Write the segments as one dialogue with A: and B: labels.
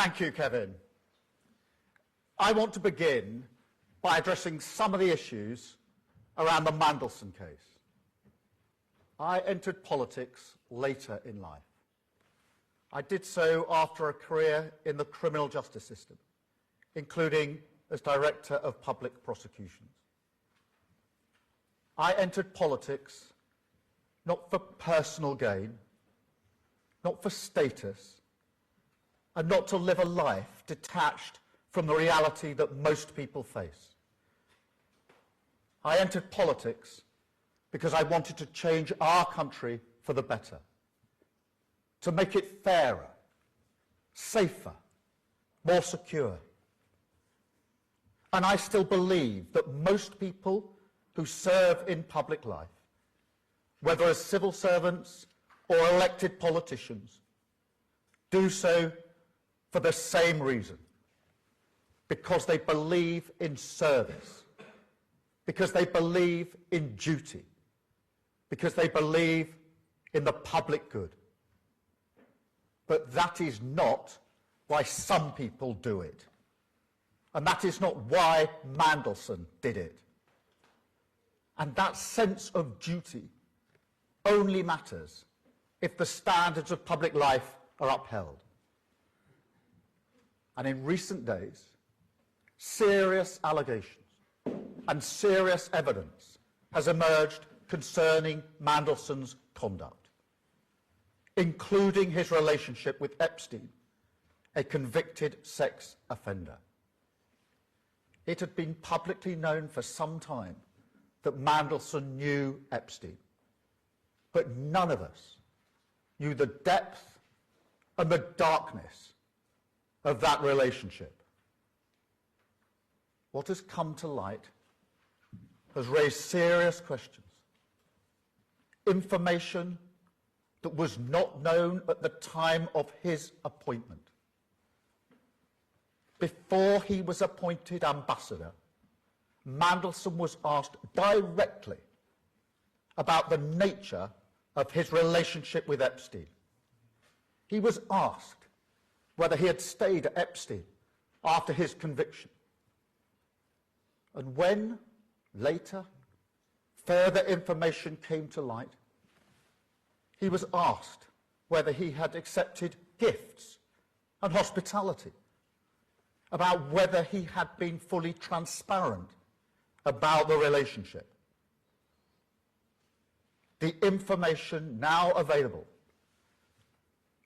A: Thank you, Kevin. I want to begin by addressing some of the issues around the Mandelson case. I entered politics later in life. I did so after a career in the criminal justice system, including as Director of Public Prosecutions. I entered politics not for personal gain, not for status, and not to live a life detached from the reality that most people face. I entered politics because I wanted to change our country for the better, to make it fairer, safer, more secure. And I still believe that most people who serve in public life, whether as civil servants or elected politicians, do so for the same reason, because they believe in service, because they believe in duty, because they believe in the public good. But that is not why some people do it. And that is not why Mandelson did it. And that sense of duty only matters if the standards of public life are upheld. And in recent days, serious allegations and serious evidence has emerged concerning Mandelson's conduct, including his relationship with Epstein, a convicted sex offender. It had been publicly known for some time that Mandelson knew Epstein, but none of us knew the depth and the darkness of that relationship. What has come to light has raised serious questions. Information that was not known at the time of his appointment. Before he was appointed ambassador, Mandelson was asked directly about the nature of his relationship with Epstein. He was asked whether he had stayed at Epstein after his conviction. And when, later, further information came to light, he was asked whether he had accepted gifts and hospitality, about whether he had been fully transparent about the relationship. The information now available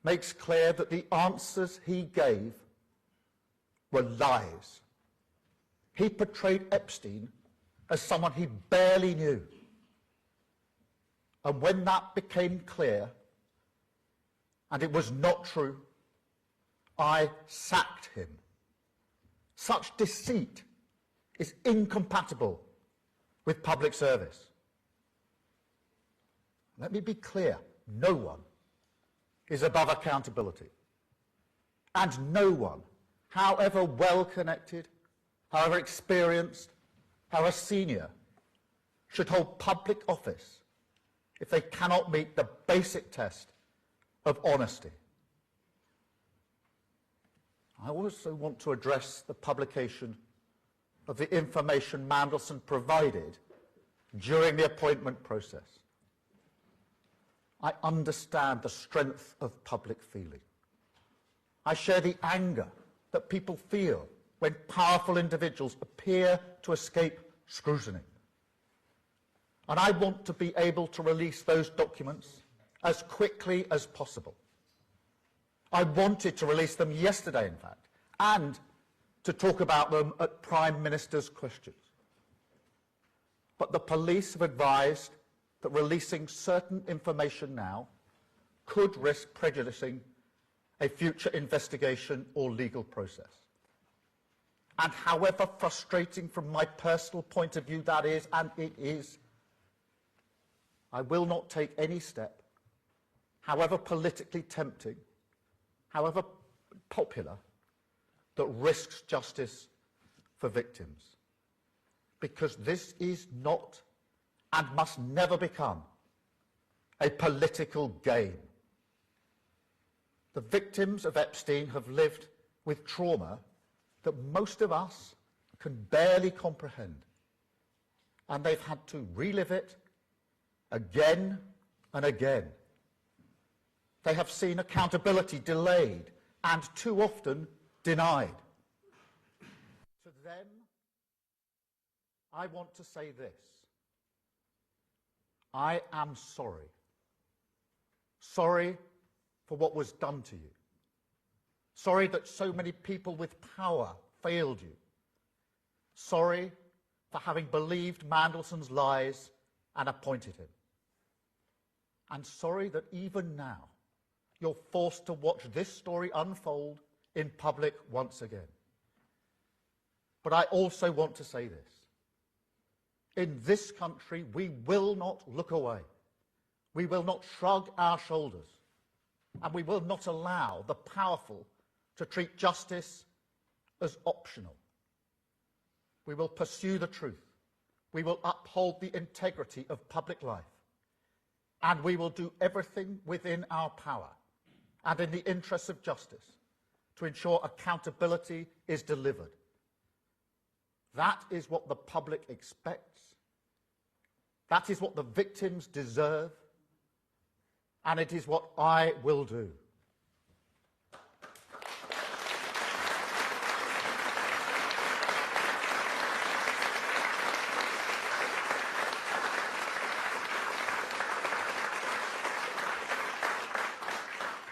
A: makes clear that the answers he gave were lies. He portrayed Epstein as someone he barely knew. And when that became clear, and it was not true, I sacked him. Such deceit is incompatible with public service. Let me be clear, no one is above accountability. And no one, however well connected, however experienced, however senior, should hold public office if they cannot meet the basic test of honesty. I also want to address the publication of the information Mandelson provided during the appointment process. I understand the strength of public feeling. I share the anger that people feel when powerful individuals appear to escape scrutiny. And I want to be able to release those documents as quickly as possible. I wanted to release them yesterday, in fact, and to talk about them at Prime Minister's questions. But the police have advised that releasing certain information now could risk prejudicing a future investigation or legal process. And however frustrating from my personal point of view that is, and it is, I will not take any step, however politically tempting, however popular, that risks justice for victims. Because this is not and must never become a political game. The victims of Epstein have lived with trauma that most of us can barely comprehend. And they've had to relive it again and again. They have seen accountability delayed and too often denied. To them, I want to say this. I am sorry. Sorry for what was done to you. Sorry that so many people with power failed you. Sorry for having believed Mandelson's lies and appointed him. And sorry that even now you're forced to watch this story unfold in public once again. But I also want to say this. In this country, we will not look away. We will not shrug our shoulders. And we will not allow the powerful to treat justice as optional. We will pursue the truth. We will uphold the integrity of public life. And we will do everything within our power and in the interests of justice to ensure accountability is delivered. That is what the public expects. That is what the victims deserve. And it is what I will do.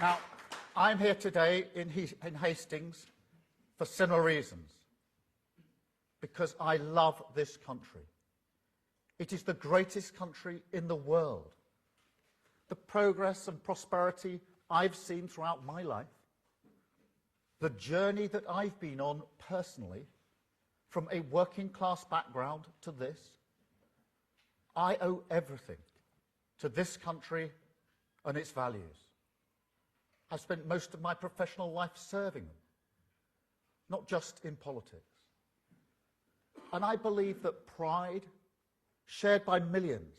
A: Now, I'm here today in Hastings for similar reasons. Because I love this country. It is the greatest country in the world. The progress and prosperity I've seen throughout my life, the journey that I've been on personally, from a working class background to this, I owe everything to this country and its values. I've spent most of my professional life serving them, not just in politics. And I believe that pride, shared by millions,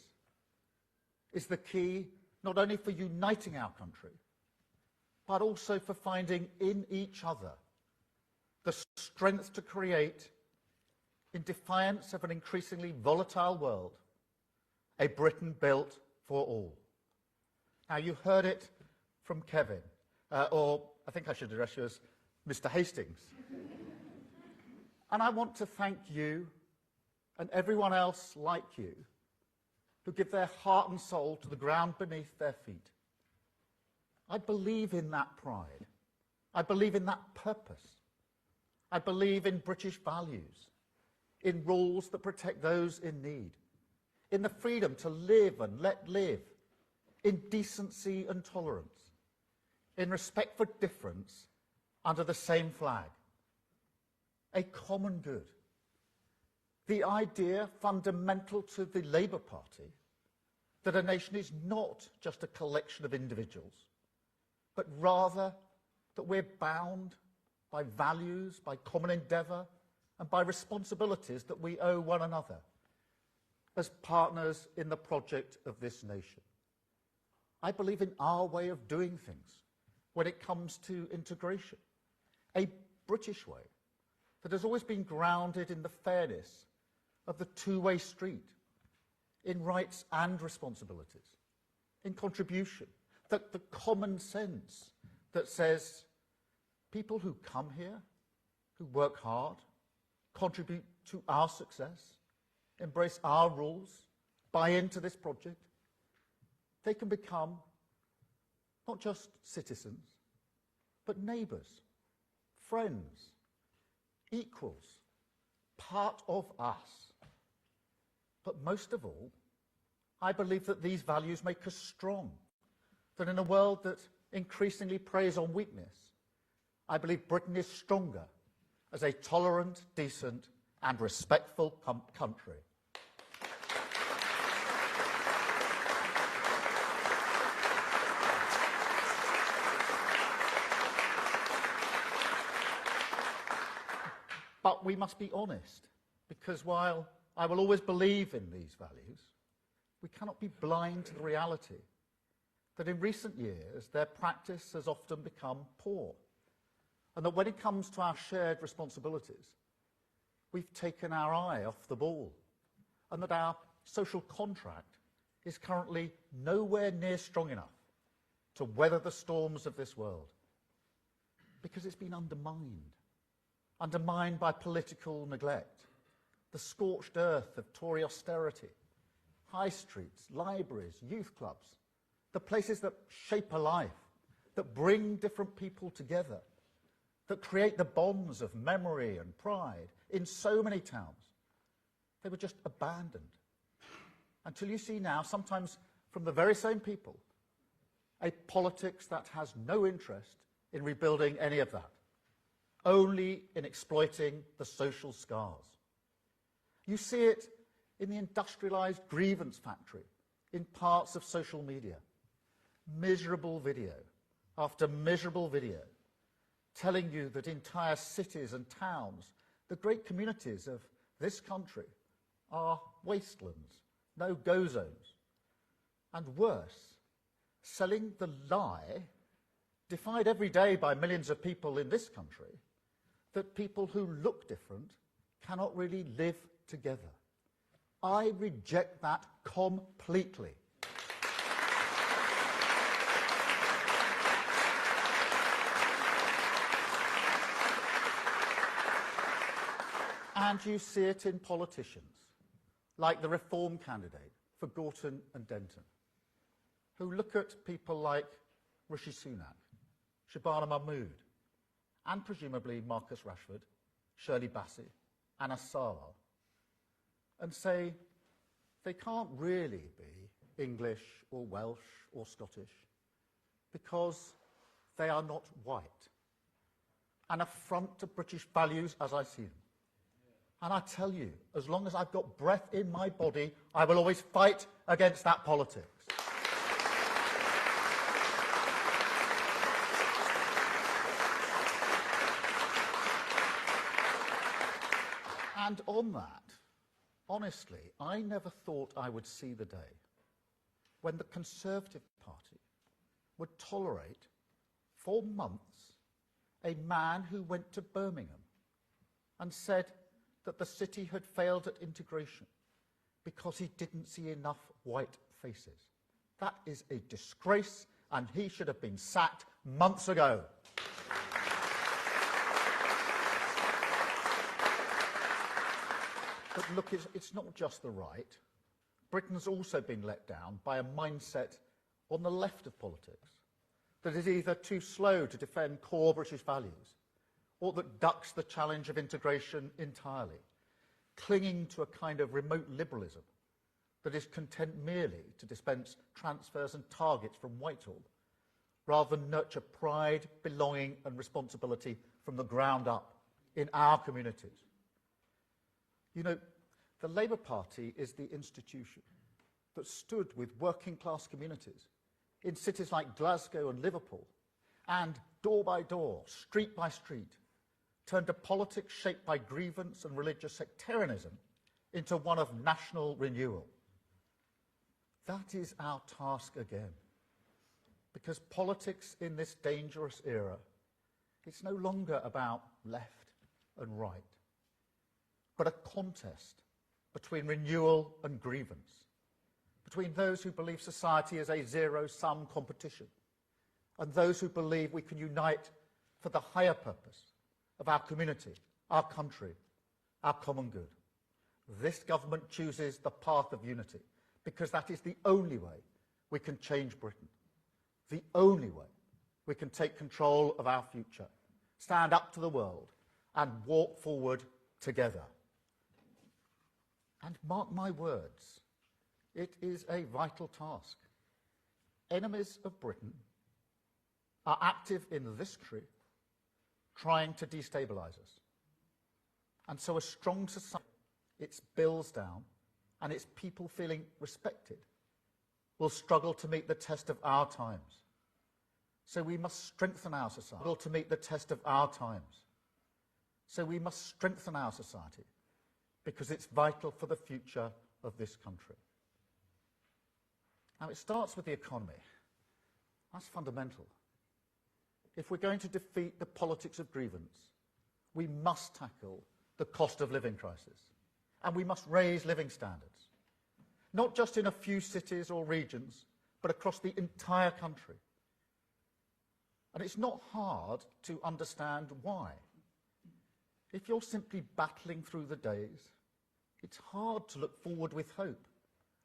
A: is the key not only for uniting our country, but also for finding in each other the strength to create, in defiance of an increasingly volatile world, a Britain built for all. Now, you heard it from Kevin, or I think I should address you as Mr. Hastings. And I want to thank you and everyone else like you who give their heart and soul to the ground beneath their feet. I believe in that pride. I believe in that purpose. I believe in British values, in rules that protect those in need, in the freedom to live and let live, in decency and tolerance, in respect for difference under the same flag. A common good. The idea fundamental to the Labour Party that a nation is not just a collection of individuals, but rather that we're bound by values, by common endeavour, and by responsibilities that we owe one another as partners in the project of this nation. I believe in our way of doing things when it comes to integration, a British way that has always been grounded in the fairness of the two-way street, in rights and responsibilities, in contribution, that the common sense that says people who come here, who work hard, contribute to our success, embrace our rules, buy into this project, they can become not just citizens, but neighbours, friends, equals, part of us. But most of all, I believe that these values make us strong, that in a world that increasingly preys on weakness, I believe Britain is stronger as a tolerant, decent and respectful country. But we must be honest, because while I will always believe in these values, we cannot be blind to the reality that in recent years their practice has often become poor. and that when it comes to our shared responsibilities, we've taken our eye off the ball, and that our social contract is currently nowhere near strong enough to weather the storms of this world, because it's been undermined by political neglect, the scorched earth of Tory austerity, high streets, libraries, youth clubs, the places that shape a life, that bring different people together, that create the bonds of memory and pride in so many towns. They were just abandoned. Until you see now, sometimes from the very same people, a politics that has no interest in rebuilding any of that, only in exploiting the social scars. You see it in the industrialised grievance factory, in parts of social media. Miserable video after miserable video, telling you that entire cities and towns, the great communities of this country, are wastelands, no-go zones. And worse, selling the lie, defied every day by millions of people in this country, that people who look different cannot really live together. I reject that completely. And you see it in politicians, like the Reform candidate for Gorton and Denton, who look at people like Rishi Sunak, Shabana Mahmood, and presumably Marcus Rashford, Shirley Bassey, Anna Sala, and say they can't really be English or Welsh or Scottish because they are not white. An affront to British values as I see them. And I tell you, as long as I've got breath in my body, I will always fight against that politics. And on that, honestly, I never thought I would see the day when the Conservative Party would tolerate, for months, a man who went to Birmingham and said that the city had failed at integration because he didn't see enough white faces. That is a disgrace, and he should have been sacked months ago. But look, it's not just the right. Britain's also been let down by a mindset on the left of politics that is either too slow to defend core British values or that ducks the challenge of integration entirely, clinging to a kind of remote liberalism that is content merely to dispense transfers and targets from Whitehall, rather than nurture pride, belonging and responsibility from the ground up in our communities. You know, the Labour Party is the institution that stood with working class communities in cities like Glasgow and Liverpool, and door by door, street by street, turned a politics shaped by grievance and religious sectarianism into one of national renewal. That is our task again, because politics in this dangerous era, it's no longer about left and right, but a contest between renewal and grievance, between those who believe society is a zero-sum competition and those who believe we can unite for the higher purpose of our community, our country, our common good. This government chooses the path of unity because that is the only way we can change Britain, the only way we can take control of our future, stand up to the world and walk forward together. And mark my words, it is a vital task. Enemies of Britain are active in this country, trying to destabilise us. And so a strong society, its bills down, and its people feeling respected, will struggle to meet the test of our times. So we must strengthen our society to meet the test of our times. So we must strengthen our society, because it's vital for the future of this country. Now, it starts with the economy. That's fundamental. if we're going to defeat the politics of grievance, we must tackle the cost of living crisis, and we must raise living standards, not just in a few cities or regions, but across the entire country. And it's not hard to understand why. If you're simply battling through the days, it's hard to look forward with hope,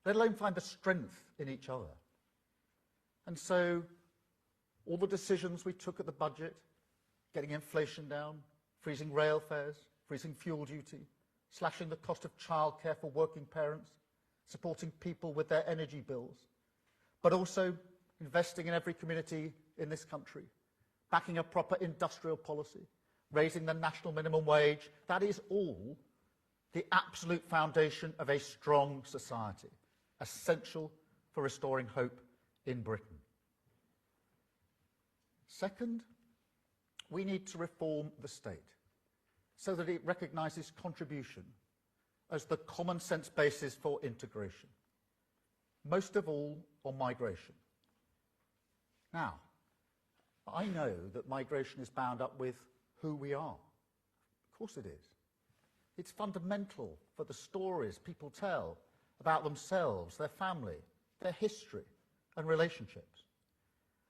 A: let alone find the strength in each other. And so, all the decisions we took at the budget, getting inflation down, freezing rail fares, freezing fuel duty, slashing the cost of childcare for working parents, supporting people with their energy bills, but also investing in every community in this country, backing a proper industrial policy, raising the national minimum wage, that is all the absolute foundation of a strong society, essential for restoring hope in Britain. Second, we need to reform the state so that it recognises contribution as the common sense basis for integration, most of all on migration. Now, I know that migration is bound up with who we are. Of course it is. It's fundamental for the stories people tell about themselves, their family, their history and relationships.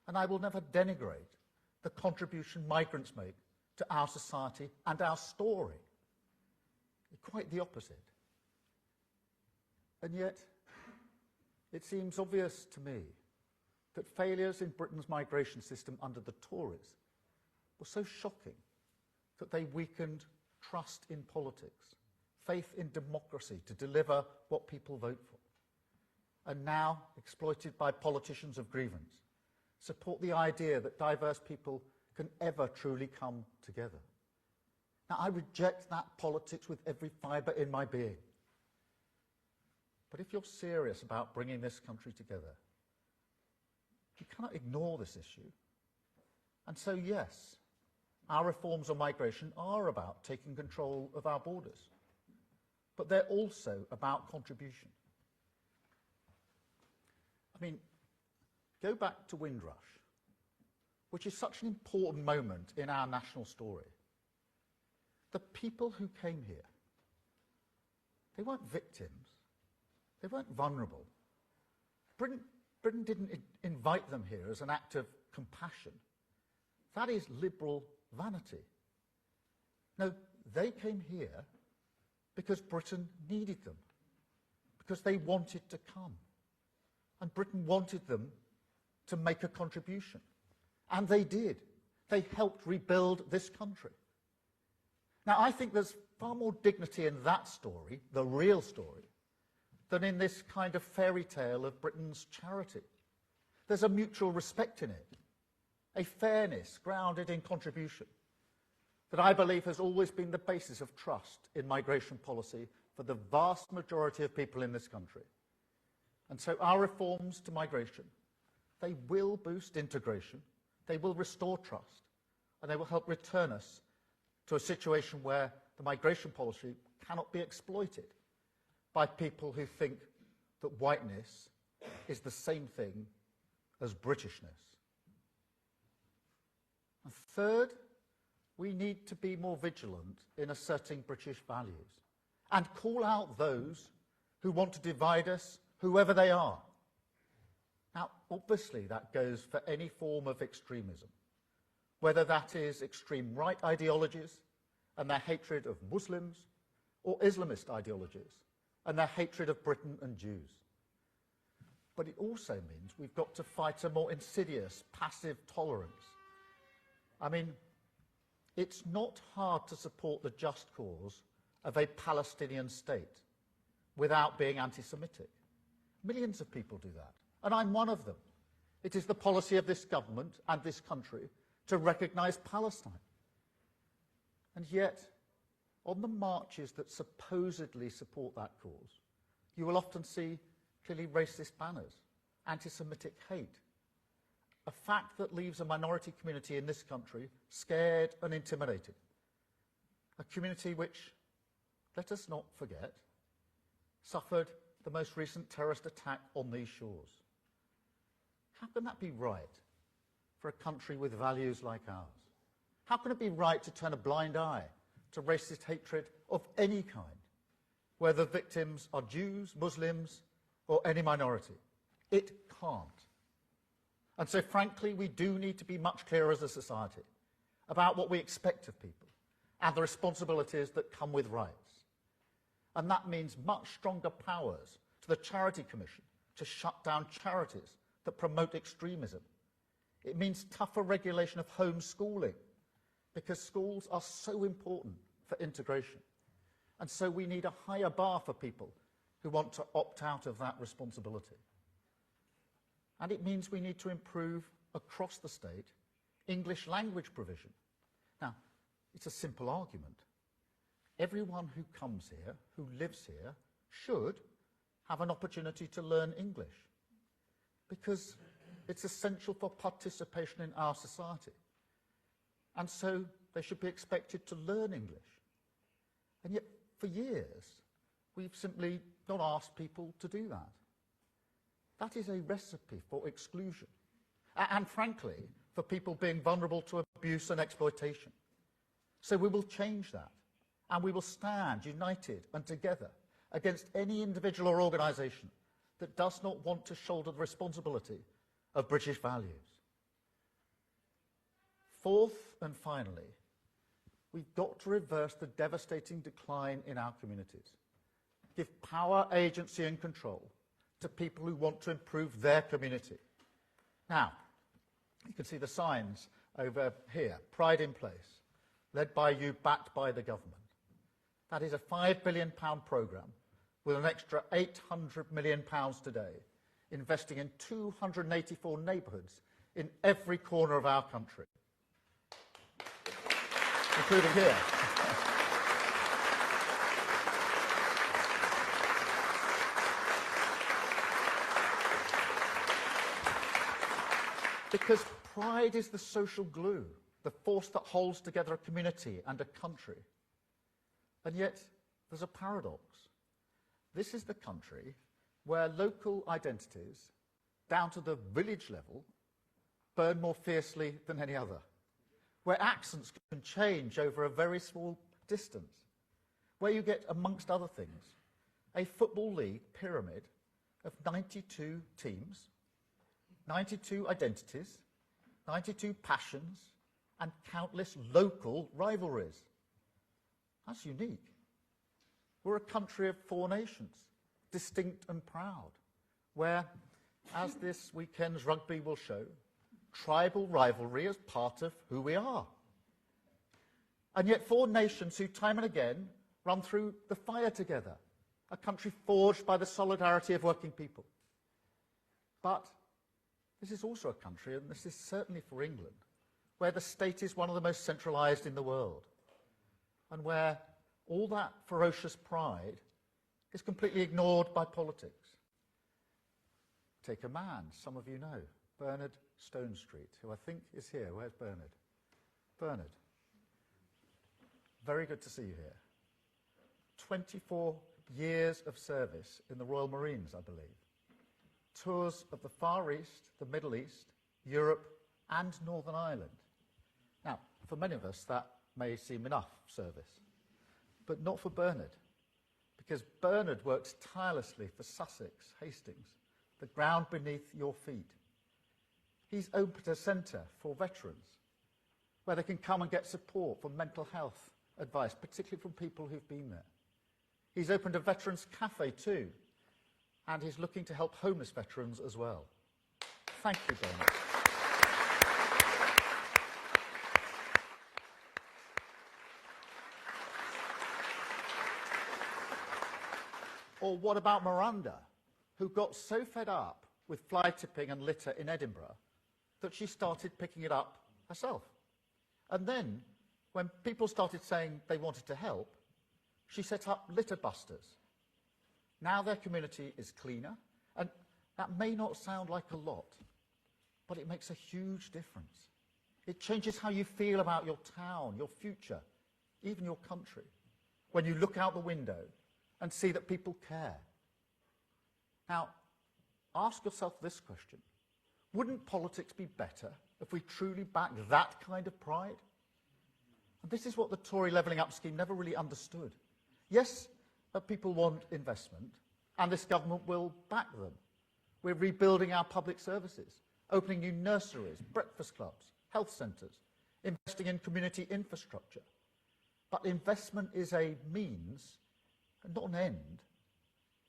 A: And I will never denigrate the contribution migrants make to our society and our story. Quite the opposite. And yet, it seems obvious to me that failures in Britain's migration system under the Tories were so shocking that they weakened trust in politics, faith in democracy to deliver what people vote for, and now, exploited by politicians of grievance, support the idea that diverse people can ever truly come together. Now, I reject that politics with every fibre in my being. But if you're serious about bringing this country together, you cannot ignore this issue. And so, yes, our reforms on migration are about taking control of our borders, but they're also about contribution. I mean, go back to Windrush, which is such an important moment in our national story. The people who came here, they weren't victims, they weren't vulnerable. Britain didn't invite them here as an act of compassion. That is liberal vanity. No, they came here because Britain needed them, because they wanted to come. And Britain wanted them to make a contribution. And they did. They helped rebuild this country. Now, I think there's far more dignity in that story, the real story, than in this kind of fairy tale of Britain's charity. There's a mutual respect in it, a fairness grounded in contribution that I believe has always been the basis of trust in migration policy for the vast majority of people in this country. And so our reforms to migration, they will boost integration, they will restore trust, and they will help return us to a situation where the migration policy cannot be exploited by people who think that whiteness is the same thing as Britishness. And third, we need to be more vigilant in asserting British values and call out those who want to divide us, whoever they are. Now, obviously, that goes for any form of extremism, whether that is extreme right ideologies and their hatred of Muslims, or Islamist ideologies and their hatred of Britain and Jews. But it also means we've got to fight a more insidious, passive tolerance. I mean, it's not hard to support the just cause of a Palestinian state without being anti-Semitic. Millions of people do that, and I'm one of them. It is the policy of this government and this country to recognise Palestine. And yet, on the marches that supposedly support that cause, you will often see clearly racist banners, anti-Semitic hate, a fact that leaves a minority community in this country scared and intimidated. A community which, let us not forget, suffered the most recent terrorist attack on these shores. How can that be right? for a country with values like ours? How can it be right to turn a blind eye to racist hatred of any kind, whether victims are Jews, Muslims, or any minority? It can't. And so, frankly, we do need to be much clearer as a society about what we expect of people and the responsibilities that come with rights. And that means much stronger powers to the Charity Commission to shut down charities that promote extremism. It means tougher regulation of homeschooling, because schools are so important for integration. And so we need a higher bar for people who want to opt out of that responsibility. And it means we need to improve across the state English language provision. Now, it's a simple argument. Everyone who comes here, who lives here, should have an opportunity to learn English, because it's essential for participation in our society. And so they should be expected to learn English. And yet, for years, we've simply not asked people to do that. That is a recipe for exclusion. And frankly, for people being vulnerable to abuse and exploitation. So we will change that. And we will stand united and together against any individual or organisation that does not want to shoulder the responsibility of British values. Fourth and finally, we've got to reverse the devastating decline in our communities. Give power, agency and control to people who want to improve their community. Now, you can see the signs over here, Pride in Place, led by you, backed by the government. That is a £5 billion programme with an extra £800 million today, investing in 284 neighbourhoods in every corner of our country, including here. Because pride is the social glue, the force that holds together a community and a country. And yet, there's a paradox. This is the country where local identities, down to the village level, burn more fiercely than any other, where accents can change over a very small distance, where you get, amongst other things, a football league pyramid of 92 teams, 92 identities, 92 passions, and countless local rivalries. That's unique. We're a country of 4 nations, distinct and proud, where, as this weekend's rugby will show, tribal rivalry is part of who we are. And yet 4 nations who time and again run through the fire together, a country forged by the solidarity of working people. But this is also a country, and this is certainly for England, where the state is one of the most centralised in the world, and where all that ferocious pride is completely ignored by politics. Take a man some of you know, Bernard Stonestreet, who I think is here. Where's Bernard? Bernard, very good to see you here. 24 years of service in the Royal Marines, I believe. Tours of the Far East, the Middle East, Europe and Northern Ireland. Now, for many of us that may seem enough service, but not for Bernard, because Bernard works tirelessly for Sussex, Hastings, the ground beneath your feet. He's opened a centre for veterans where they can come and get support for mental health advice, particularly from people who've been there. He's opened a veterans cafe too, and he's looking to help homeless veterans as well. Thank you, Bernard. Or what about Miranda, who got so fed up with fly tipping and litter in Edinburgh that she started picking it up herself? And then, when people started saying they wanted to help, she set up litter busters. Now their community is cleaner, and that may not sound like a lot, but it makes a huge difference. It changes how you feel about your town, your future, even your country, when you look out the window and see that people care. Now, ask yourself this question. Wouldn't politics be better if we truly back that kind of pride? And this is what the Tory levelling up scheme never really understood. Yes, people want investment, and this government will back them. We're rebuilding our public services, opening new nurseries, breakfast clubs, health centres, investing in community infrastructure. But investment is a means and not an end.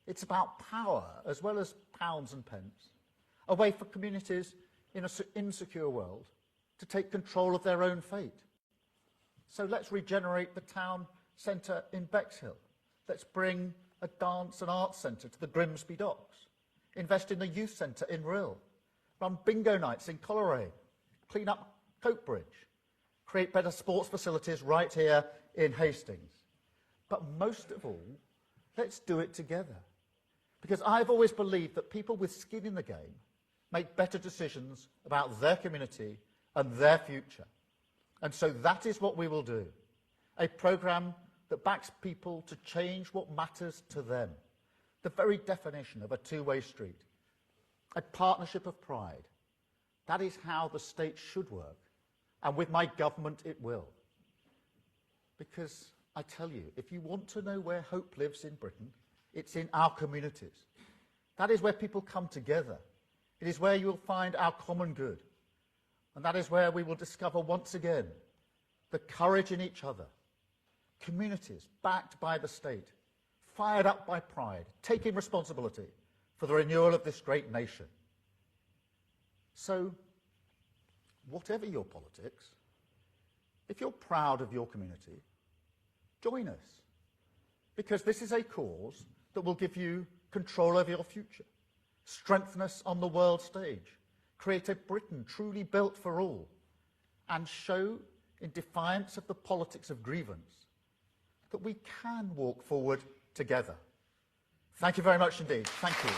A: It's about power as well as pounds and pence, a way for communities in an insecure world to take control of their own fate. So let's regenerate the town centre in Bexhill. Let's bring a dance and arts centre to the Grimsby Docks. Invest in the youth centre in Rhyl. Run bingo nights in Coleraine. Clean up Coke Bridge. Create better sports facilities right here in Hastings. But most of all, let's do it together. Because I've always believed that people with skin in the game make better decisions about their community and their future. And so that is what we will do. A programme that backs people to change what matters to them. The very definition of a two-way street. A partnership of pride. That is how the state should work. And with my government, it will. Because I tell you, if you want to know where hope lives in Britain, it's in our communities. That is where people come together. It is where you will find our common good. And that is where we will discover once again the courage in each other. Communities backed by the state, fired up by pride, taking responsibility for the renewal of this great nation. So, whatever your politics, if you're proud of your community, join us. Because this is a cause that will give you control over your future, strengthen us on the world stage, create a Britain truly built for all, and show, in defiance of the politics of grievance, that we can walk forward together. Thank you very much indeed. Thank you.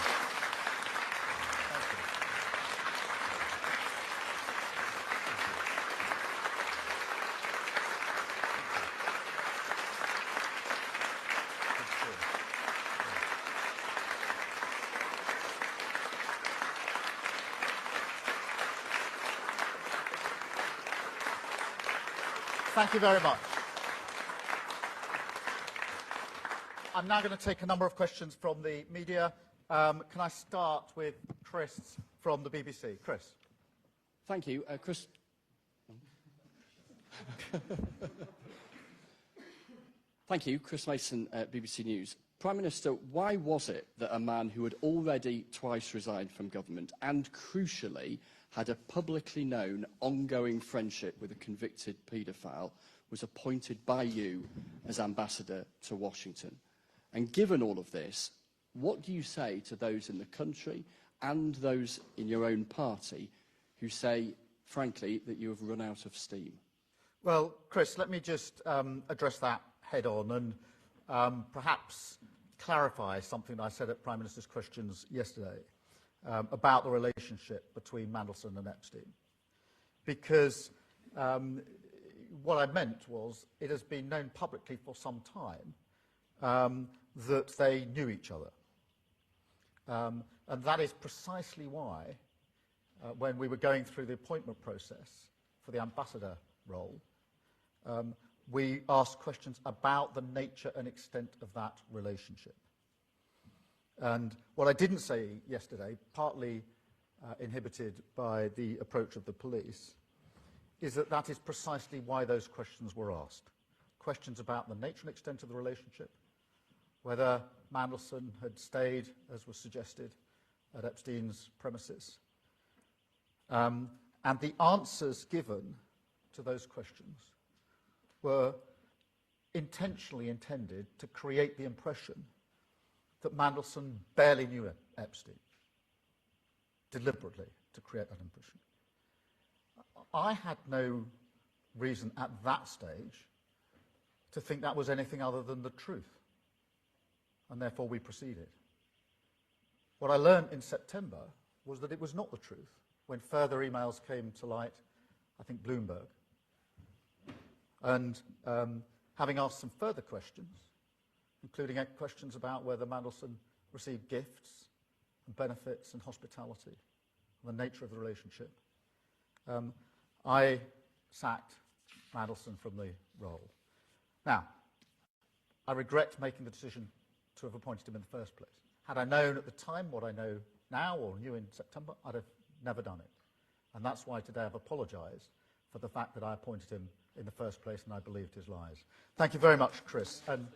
A: Thank you very much. I'm now going to take a number of questions from the media. Can I start with Chris from the BBC? Chris.
B: Thank you. Chris. Thank you. Chris Mason, BBC News. Prime Minister, why was it that a man who had already twice resigned from government and, crucially, had a publicly known ongoing friendship with a convicted paedophile was appointed by you as ambassador to Washington? And given all of this, what do you say to those in the country and those in your own party who say, frankly, that you have run out of steam?
A: Well, Chris, let me just address that head on and perhaps clarify something I said at Prime Minister's Questions yesterday about the relationship between Mandelson and Epstein. Because what I meant was it has been known publicly for some time that they knew each other. And that is precisely why, when we were going through the appointment process for the ambassador role, we asked questions about the nature and extent of that relationship. And what I didn't say yesterday, partly inhibited by the approach of the police, is that that is precisely why those questions were asked. Questions about the nature and extent of the relationship, whether Mandelson had stayed, as was suggested, at Epstein's premises. And the answers given to those questions were intentionally intended to create the impression that Mandelson barely knew Epstein, deliberately to create that impression. I had no reason at that stage to think that was anything other than the truth, and therefore we proceeded. What I learned in September was that it was not the truth when further emails came to light, I think Bloomberg. And having asked some further questions, including questions about whether Mandelson received gifts and benefits and hospitality, the nature of the relationship, I sacked Mandelson from the role. Now, I regret making the decision to have appointed him in the first place. Had I known at the time what I know now, or knew in September, I'd have never done it. And that's why today I've apologised for the fact that I appointed him in the first place and I believed his lies. Thank you very much, Chris. And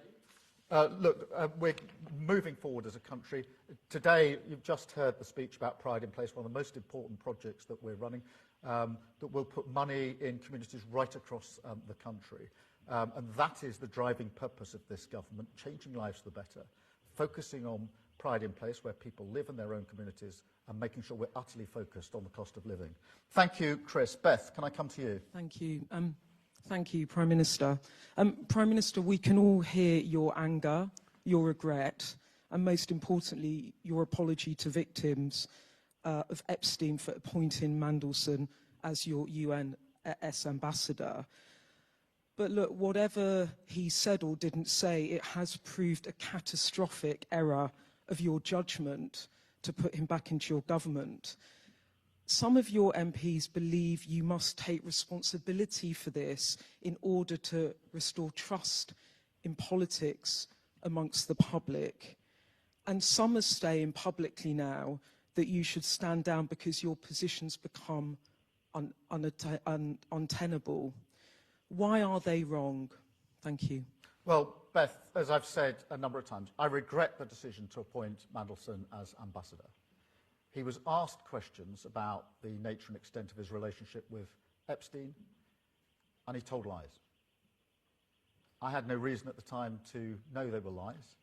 A: look, we're moving forward as a country. Today, you've just heard the speech about Pride in Place, one of the most important projects that we're running, that will put money in communities right across the country. And that is the driving purpose of this government, changing lives for the better, focusing on Pride in Place, where people live in their own communities, and making sure we're utterly focused on the cost of living. Thank you, Chris. Beth, can I come to you?
C: Thank you. Thank you, Prime Minister. Prime Minister, we can all hear your anger, your regret, and most importantly, your apology to victims of Epstein for appointing Mandelson as your UNS ambassador. But look, whatever he said or didn't say, it has proved a catastrophic error of your judgment to put him back into your government. Some of your MPs believe you must take responsibility for this in order to restore trust in politics amongst the public. And some are saying publicly now that you should stand down because your position's become untenable. Why are they wrong? Thank you.
A: Well, Beth, as I've said a number of times, I regret the decision to appoint Mandelson as ambassador. He was asked questions about the nature and extent of his relationship with Epstein, and he told lies. I had no reason at the time to know they were lies.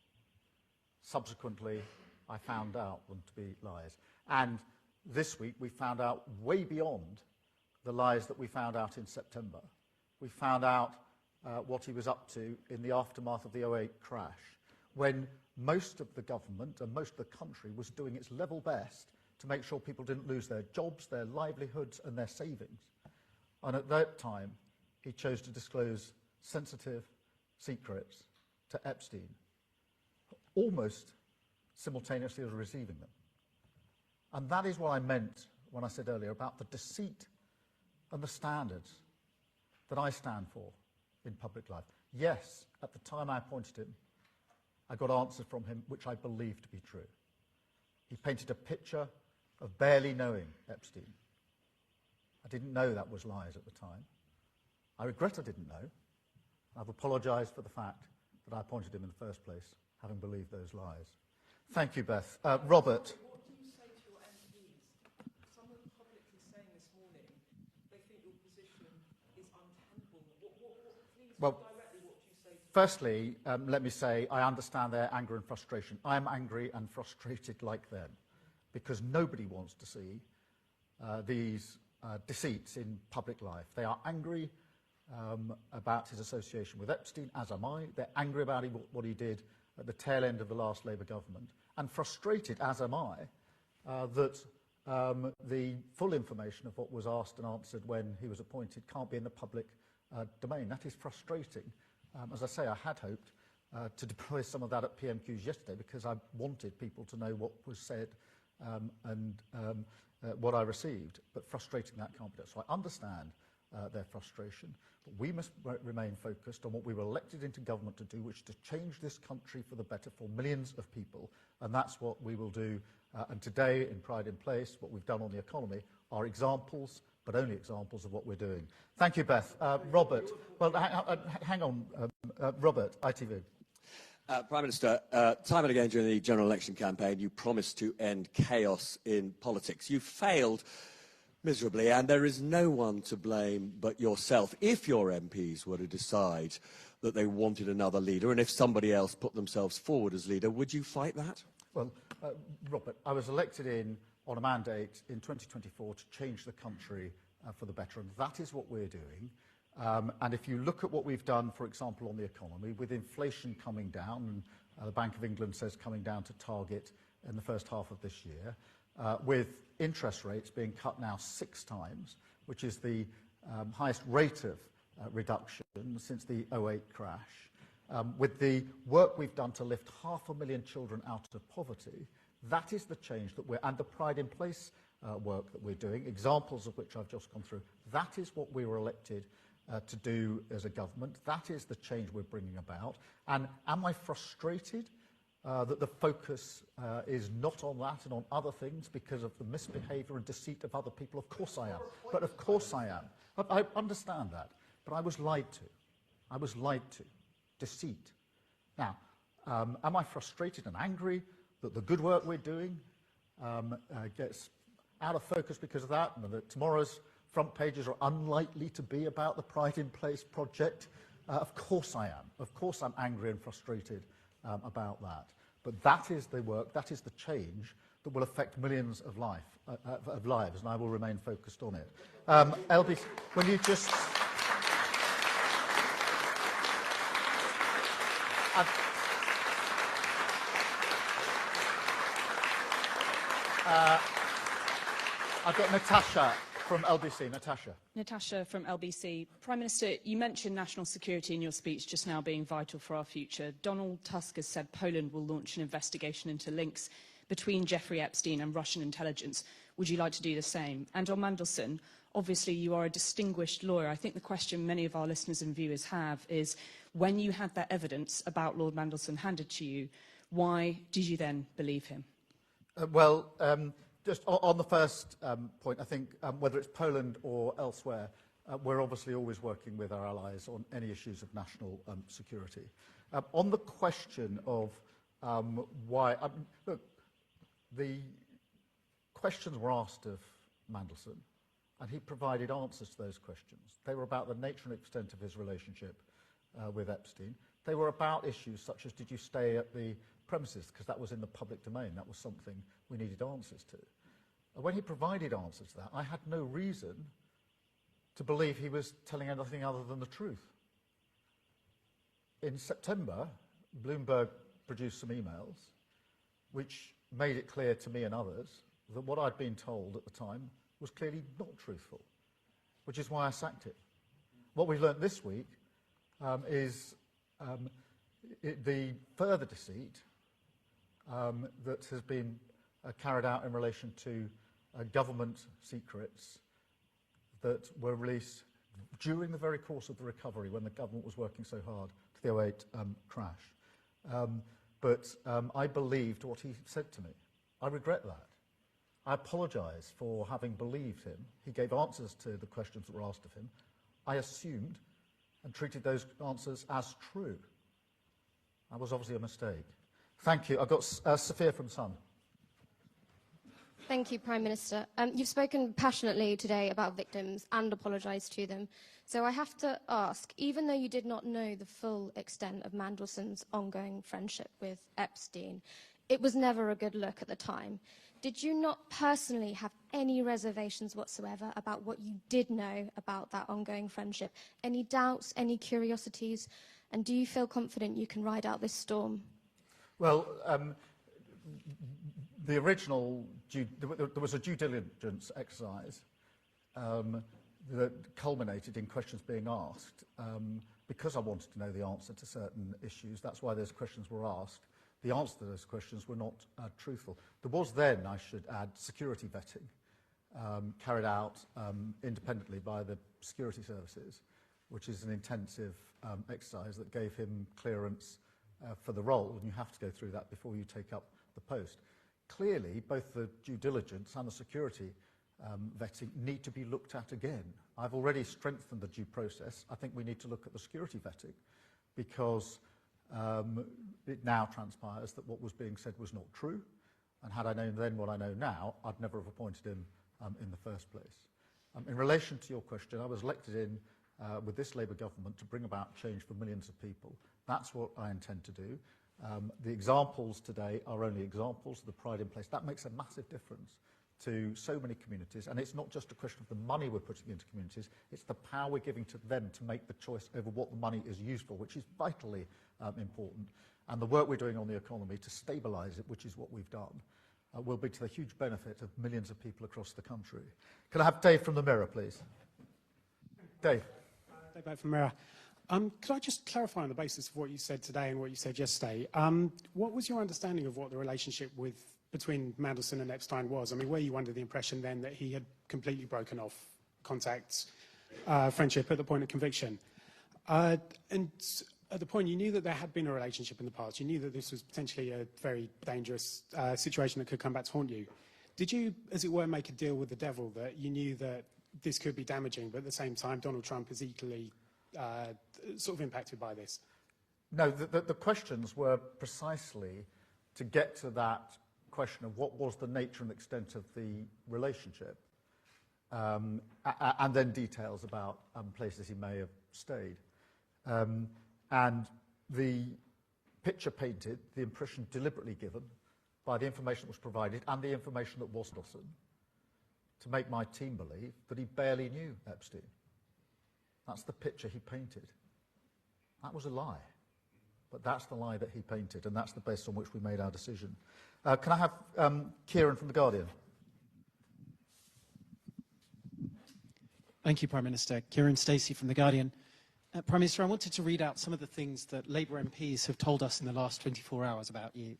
A: Subsequently, I found out them to be lies. And this week, we found out way beyond the lies that we found out in September. We found out what he was up to in the aftermath of the 2008 crash, when most of the government and most of the country was doing its level best to make sure people didn't lose their jobs, their livelihoods, and their savings. And at that time, he chose to disclose sensitive secrets to Epstein, almost simultaneously as receiving them. And that is what I meant when I said earlier about the deceit and the standards that I stand for in public life. Yes, at the time I appointed him, I got answers from him which I believed to be true. He painted a picture of barely knowing Epstein. I didn't know that was lies at the time. I regret I didn't know. I've apologised for the fact that I appointed him in the first place, having believed those lies. Thank you, Beth. Robert.
C: What do you say to your MPs? Some of them publicly saying this morning they think your position is untenable. Please directly, what do you say to them?
A: Firstly, let me say I understand their anger and frustration. I am angry and frustrated like them, because nobody wants to see these deceits in public life. They are angry about his association with Epstein, as am I. They're angry about what he did at the tail end of the last Labour government, and frustrated, as am I, that the full information of what was asked and answered when he was appointed can't be in the public domain. That is frustrating. As I say, I had hoped to deploy some of that at PMQs yesterday, because I wanted people to know what was said and what I received, but frustrating that can't be done. So I understand their frustration, but we must remain focused on what we were elected into government to do, which is to change this country for the better for millions of people, and that's what we will do. And today, in Pride in Place, what we've done on the economy are examples, but only examples of what we're doing. Thank you, Beth. Robert, well, hang on. Robert, ITV.
D: Prime Minister, time and again during the general election campaign, you promised to end chaos in politics. You failed miserably, and there is no one to blame but yourself. If your MPs were to decide that they wanted another leader, and if somebody else put themselves forward as leader, would you fight that?
A: Well, Robert, I was elected on a mandate in 2024 to change the country for the better, and that is what we're doing. And if you look at what we've done, for example, on the economy, with inflation coming down, and the Bank of England says coming down to target in the first half of this year, with interest rates being cut now 6 times, which is the highest rate of reduction since the 2008 crash, with the work we've done to lift 500,000 children out of poverty, that is the change that and the Pride in Place work that we're doing, examples of which I've just gone through. That is what we were elected to do as a government. That is the change we're bringing about. And am I frustrated that the focus is not on that and on other things because of the misbehaviour and deceit of other people? Of course I am. But of course I am. I understand that. But I was lied to. I was lied to. Deceit. Now, am I frustrated and angry that the good work we're doing gets out of focus because of that, and that tomorrow's front pages are unlikely to be about the Pride in Place project? Of course I am. Of course I'm angry and frustrated about that. But that is the work, that is the change that will affect millions of lives, and I will remain focused on it. LB, will you just... I've got Natasha from LBC. Natasha
E: from LBC. Prime Minister, you mentioned national security in your speech just now being vital for our future. Donald Tusk has said Poland will launch an investigation into links between Jeffrey Epstein and Russian intelligence. Would you like to do the same? And on Mandelson, obviously you are a distinguished lawyer. I think the question many of our listeners and viewers have is, when you had that evidence about Lord Mandelson handed to you, why did you then believe him?
A: Just on the first point, I think whether it's Poland or elsewhere, we're obviously always working with our allies on any issues of national security. On the question of why... look, the questions were asked of Mandelson, and he provided answers to those questions. They were about the nature and extent of his relationship with Epstein. They were about issues such as, did you stay at the premises, because that was in the public domain. That was something we needed answers to. When he provided answers to that, I had no reason to believe he was telling anything other than the truth. In September, Bloomberg produced some emails which made it clear to me and others that what I'd been told at the time was clearly not truthful, which is why I sacked him. What we've learnt this week is the further deceit that has been carried out in relation to government secrets that were released during the very course of the recovery when the government was working so hard to the 2008 crash. But I believed what he said to me. I regret that. I apologise for having believed him. He gave answers to the questions that were asked of him. I assumed and treated those answers as true. That was obviously a mistake. Thank you. I've got Sophia from Sun.
F: Thank you, Prime Minister. You've spoken passionately today about victims and apologised to them. So I have to ask, even though you did not know the full extent of Mandelson's ongoing friendship with Epstein, it was never a good look at the time. Did you not personally have any reservations whatsoever about what you did know about that ongoing friendship? Any doubts, any curiosities? And do you feel confident you can ride out this storm?
A: Well, the original, there was a due diligence exercise that culminated in questions being asked. Because I wanted to know the answer to certain issues, that's why those questions were asked. The answer to those questions were not truthful. There was then, I should add, security vetting carried out independently by the security services, which is an intensive exercise that gave him clearance for the role, and you have to go through that before you take up the post. Clearly, both the due diligence and the security vetting need to be looked at again. I've already strengthened the due process. I think we need to look at the security vetting, because it now transpires that what was being said was not true, and had I known then what I know now, I'd never have appointed him in the first place. In relation to your question, I was elected in with this Labour government to bring about change for millions of people. That's what I intend to do. The examples today are only examples of the Pride in Place. That makes a massive difference to so many communities, and it's not just a question of the money we're putting into communities, it's the power we're giving to them to make the choice over what the money is used for, which is vitally important. And the work we're doing on the economy to stabilise it, which is what we've done, will be to the huge benefit of millions of people across the country. Can I have Dave from the Mirror, please? Dave.
G: Dave back from Mirror. Could I just clarify on the basis of what you said today and what you said yesterday? What was your understanding of what the relationship with between Mandelson and Epstein was? I mean, were you under the impression then that he had completely broken off contacts, friendship at the point of conviction? And at the point, you knew that there had been a relationship in the past. You knew that this was potentially a very dangerous situation that could come back to haunt you. Did you, as it were, make a deal with the devil that you knew that this could be damaging, but at the same time, Donald Trump is equally sort of impacted by this?
A: No, the questions were precisely to get to that question of what was the nature and extent of the relationship, and then details about places he may have stayed. And the picture painted, the impression deliberately given by the information that was provided and the information that was not, to make my team believe that he barely knew Epstein. That's the picture he painted. That was a lie. But that's the lie that he painted, and that's the basis on which we made our decision. Can I have Kieran from The Guardian?
H: Thank you, Prime Minister. Kieran Stacey from The Guardian. Prime Minister, I wanted to read out some of the things that Labour MPs have told us in the last 24 hours about you.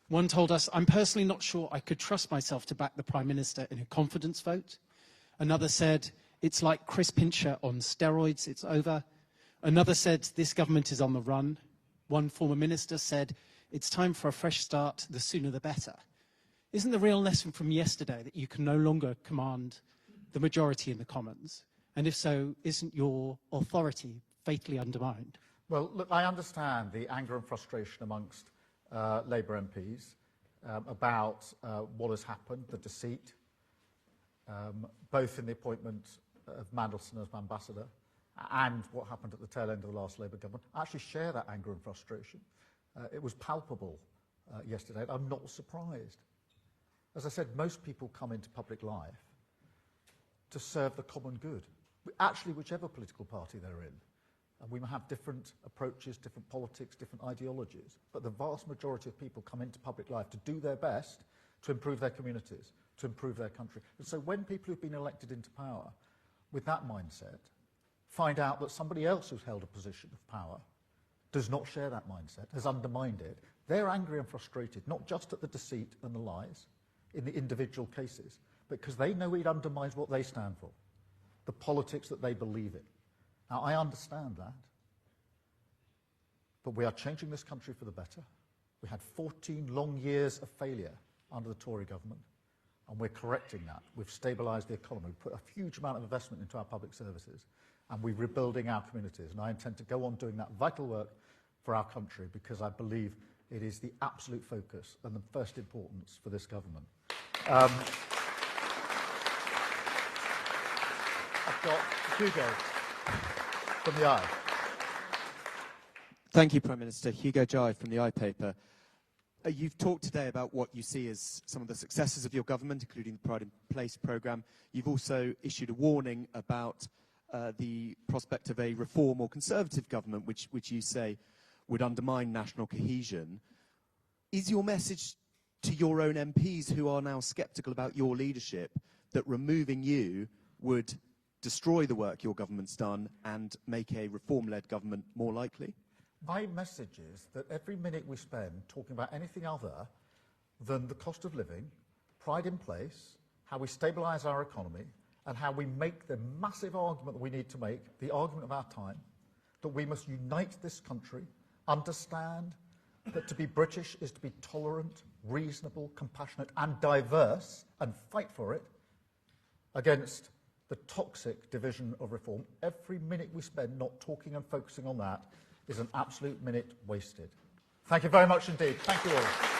H: One told us, "I'm personally not sure I could trust myself to back the Prime Minister in a confidence vote." Another said, "It's like Chris Pincher on steroids, it's over." Another said, "This government is on the run." One former minister said, "It's time for a fresh start, the sooner the better." Isn't the real lesson from yesterday that you can no longer command the majority in the Commons? And if so, isn't your authority fatally undermined?
A: Well, look, I understand the anger and frustration amongst Labour MPs about what has happened, the deceit, both in the appointment of Mandelson as ambassador and what happened at the tail end of the last Labour government. I actually share that anger and frustration. It was palpable yesterday. I'm not surprised. As I said, most people come into public life to serve the common good, actually whichever political party they're in. And we may have different approaches, different politics, different ideologies, but the vast majority of people come into public life to do their best to improve their communities, to improve their country. And so when people who've been elected into power with that mindset find out that somebody else who's held a position of power does not share that mindset, has undermined it, they're angry and frustrated, not just at the deceit and the lies in the individual cases, but because they know it undermines what they stand for, the politics that they believe in. Now, I understand that, but we are changing this country for the better. We had 14 long years of failure under the Tory government, and we're correcting that. We've stabilised the economy, put a huge amount of investment into our public services, and we're rebuilding our communities. And I intend to go on doing that vital work for our country because I believe it is the absolute focus and the first importance for this government. I've got Hugo from The Eye.
I: Thank you, Prime Minister. Hugo Jai from The Eye paper. You've talked today about what you see as some of the successes of your government, including the Pride in Place programme. You've also issued a warning about the prospect of a reform or conservative government, which you say would undermine national cohesion. Is your message to your own MPs who are now sceptical about your leadership that removing you would destroy the work your government's done and make a reform-led government more likely?
A: My message is that every minute we spend talking about anything other than the cost of living, Pride in Place, how we stabilise our economy, and how we make the massive argument that we need to make, the argument of our time, that we must unite this country, understand that to be British is to be tolerant, reasonable, compassionate and diverse, and fight for it against the toxic division of reform. Every minute we spend not talking and focusing on that is an absolute minute wasted. Thank you very much indeed. Thank you all.